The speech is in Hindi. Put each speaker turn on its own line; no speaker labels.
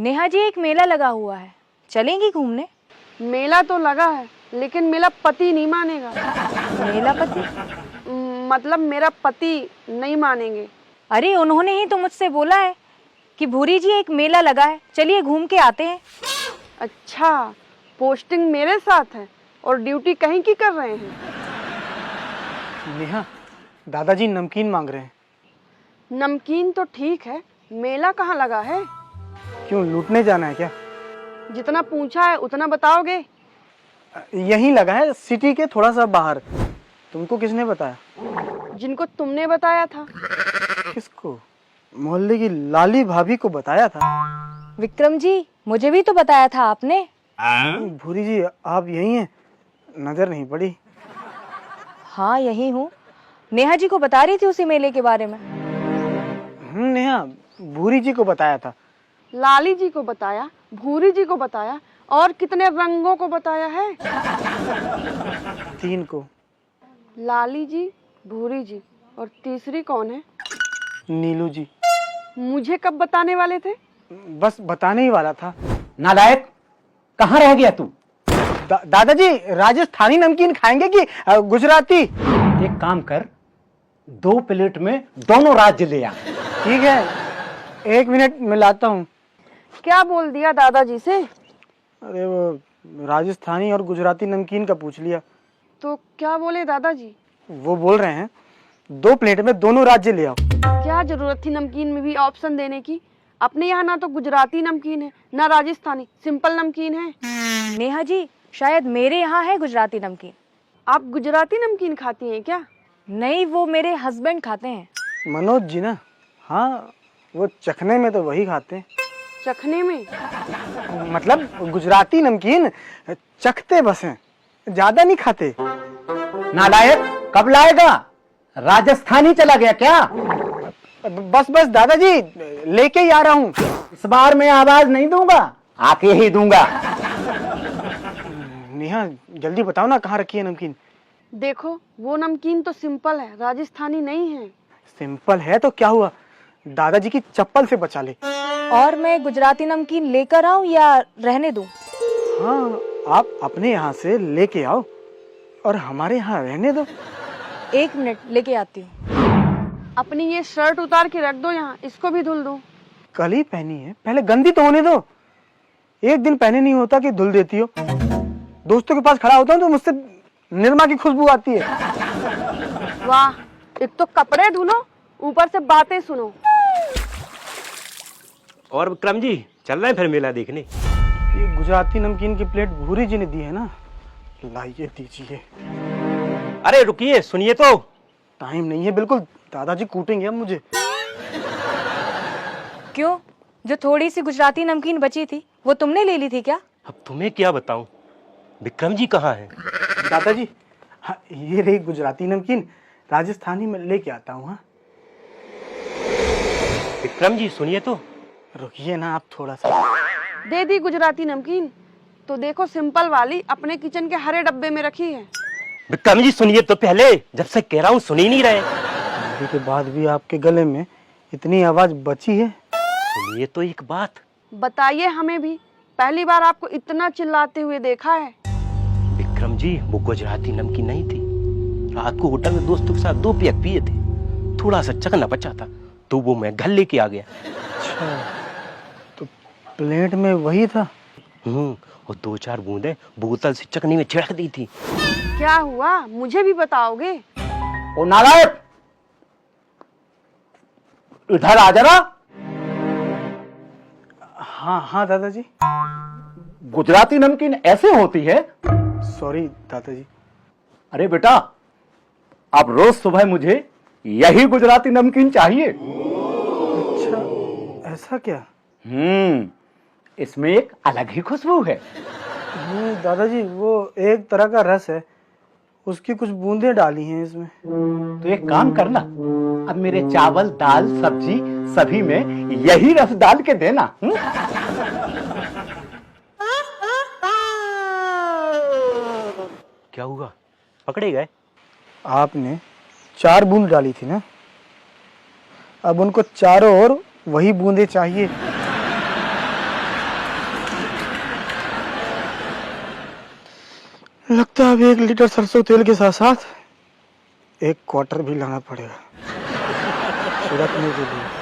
नेहा जी, एक मेला लगा हुआ है, चलेंगी घूमने?
मेला तो लगा है लेकिन मेरा पति नहीं मानेगा।
मेला पति?
मतलब मेरा पति नहीं मानेंगे।
अरे उन्होंने ही तो मुझसे बोला है कि भूरी जी एक मेला लगा है, चलिए घूम के आते हैं।
अच्छा, पोस्टिंग मेरे साथ है और ड्यूटी कहीं की कर रहे हैं।
नेहा, दादाजी नमकीन मांग रहे हैं।
नमकीन तो ठीक है, मेला कहाँ लगा है?
क्यों, लूटने जाना है क्या?
जितना पूछा है उतना बताओगे?
यहीं लगा है, सिटी के थोड़ा सा बाहर। तुमको किसने बताया?
जिनको तुमने बताया था।
किसको? मोहल्ले की लाली भाभी को बताया था।
विक्रम जी, मुझे भी तो बताया था आपने।
भूरी जी, आप यहीं हैं? नजर नहीं पड़ी।
हाँ, यही हूँ। नेहा जी को बता रही थी उसी मेले के बारे में।
नेहा, भूरी जी को बताया था।
लाली जी को बताया, भूरी जी को बताया, और कितने रंगों को बताया है?
3 को।
लाली जी, भूरी जी, और तीसरी कौन है?
नीलू जी।
मुझे कब बताने वाले थे?
बस बताने ही वाला था।
नालायक, कहाँ रह गया तू?
दादाजी, राजस्थानी नमकीन खाएंगे कि गुजराती?
एक काम कर, 2 प्लेट में दोनों राज्य ले आ।
ठीक है, 1 मिनट में लाता हूँ।
क्या बोल दिया दादाजी से?
अरे वो राजस्थानी और गुजराती नमकीन का पूछ लिया।
तो क्या बोले दादाजी?
वो बोल रहे हैं 2 प्लेट में दोनों राज्य ले आओ।
क्या जरूरत थी नमकीन में भी ऑप्शन देने की? अपने यहाँ ना तो गुजराती नमकीन है ना राजस्थानी, सिंपल नमकीन है।
नेहा जी, शायद मेरे यहाँ है गुजराती नमकीन।
आप गुजराती नमकीन खाती हैं क्या?
नहीं, वो मेरे हस्बैंड खाते हैं।
मनोज जी ना? हाँ, वो चखने में तो वही खाते हैं।
चखने में?
मतलब गुजराती नमकीन चखते बस हैं, ज्यादा नहीं खाते।
नालायक, कब लाएगा? राजस्थानी चला गया क्या?
बस बस दादाजी, लेके ही आ रहा हूँ।
इस बार मैं आवाज नहीं दूंगा, आके ही दूंगा।
नेहा, जल्दी बताओ ना, कहाँ रखी है नमकीन?
देखो, वो नमकीन तो सिंपल है, राजस्थानी नहीं है।
सिंपल है तो क्या हुआ, दादाजी की चप्पल से बचा ले।
और मैं गुजराती नमकीन लेकर आऊं या रहने दूं?
हाँ, आप अपने यहाँ से लेके आओ और हमारे यहाँ रहने दो।
1 मिनट, लेके आती हूँ।
अपनी ये शर्ट उतार के रख दो यहाँ, इसको भी धुल दो।
कल ही पहनी है, पहले गंदी तो होने दो। एक दिन पहने नहीं होता कि धुल देती हो। दोस्तों के पास खड़ा होता हूँ तो मुझसे निरमा की खुशबू आती है।
वाह, एक तो कपड़े धुलो, ऊपर से बातें सुनो।
और विक्रम जी, चल रहे हैं फिर मेला देखने?
ये गुजराती नमकीन की प्लेट भूरी जी ने दी है ना, लाइए दीजिए।
अरे रुकिए, सुनिए तो।
टाइम नहीं है बिल्कुल, दादाजी कूटेंगे अब मुझे।
क्यों, जो थोड़ी सी गुजराती नमकीन बची थी वो तुमने ले ली थी क्या?
अब तुम्हें क्या बताऊं, विक्रम जी कहाँ हैं?
दादाजी, हाँ, ये रही गुजराती नमकीन, राजस्थानी में लेके आता हूँ। हाँ,
विक्रम जी सुनिए तो।
रुकिए ना आप थोड़ा सा।
दे दी गुजराती नमकीन, तो देखो सिंपल वाली अपने किचन के हरे डब्बे में रखी है।
विक्रम जी सुनिए तो पहले, जब से कह रहा हूँ सुन ही नहीं रहे।
शादी के बाद भी आपके गले में इतनी आवाज बची है?
सुनिए तो एक बात।
बताइए हमें भी, पहली बार आपको इतना चिल्लाते हुए देखा है।
विक्रम जी, वो गुजराती नमकीन नहीं थी। रात को होटल में दोस्तों के साथ 2 पैक पिए थे, थोड़ा सा चखना बचा था तो वो मैं घर लेके आ गया।
अच्छा, तो प्लेट में वही था?
और 2-4 बूंदे बोतल से चखनी में छिड़क दी थी।
क्या हुआ, मुझे भी बताओगे?
ओ नालायक, इधर आ जरा।
हाँ हाँ दादाजी।
गुजराती नमकीन ऐसे होती है?
सॉरी दादाजी।
अरे बेटा, अब रोज सुबह मुझे यही गुजराती नमकीन चाहिए।
अच्छा, ऐसा क्या?
इसमें एक अलग ही खुशबू है।
दादाजी, वो एक तरह का रस है, उसकी कुछ बूंदें डाली हैं इसमें।
तो एक काम करना, अब मेरे चावल दाल सब्जी सभी में यही रस डाल के देना।
क्या हुआ, पकड़े गए?
आपने 4 बूंद डाली थी ना, अब उनको चारों ओर वही बूंदे चाहिए। लगता है अब 1 लीटर सरसों तेल के साथ साथ 1 क्वार्टर भी लाना पड़ेगा छिड़कने के लिए।